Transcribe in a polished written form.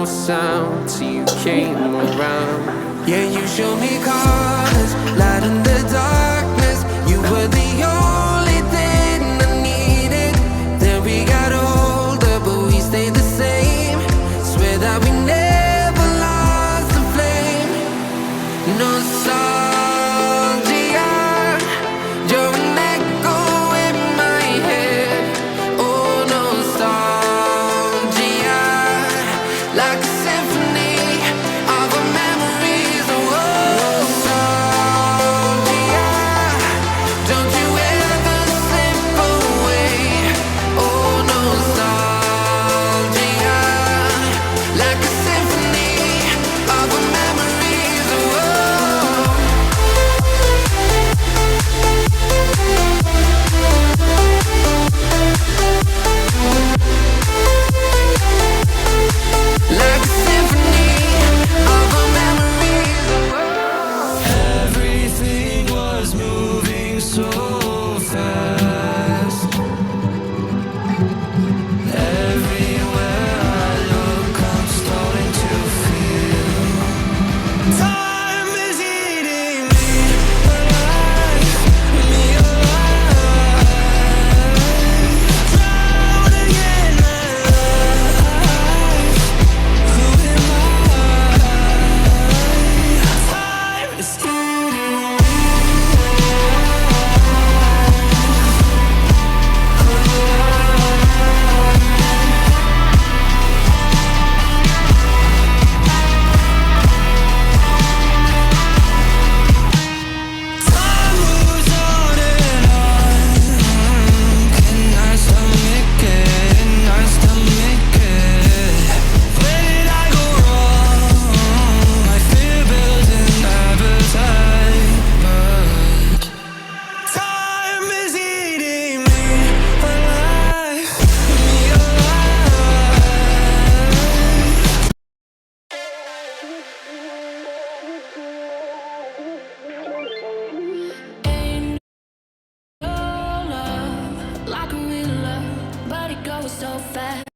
sound till you came around. Yeah, you showed me colors, light in the darkness. You were the only thing I needed. Then we got older, but we stayed the same. Swear that we never lost the flame. Nostalgia, you're an echo in my head. Oh, nostalgia, like a symphony of our memories. Oh, nostalgia, don't you ever slip away. Oh, nostalgia, like a symphony of our memories. Oh, like a symphony of our memories. Everything was moving so fast. Everywhere I look, I'm starting to feel time is eating me alive, me alive. Drowning in my life. Who am I? Time is eating me Time moves on and on. Can I stomach it? Can I stomach it? Where did I go wrong? I fear building appetite, but time is eating me alive, me alive. Ain't no love like a real love, but it goes so fast.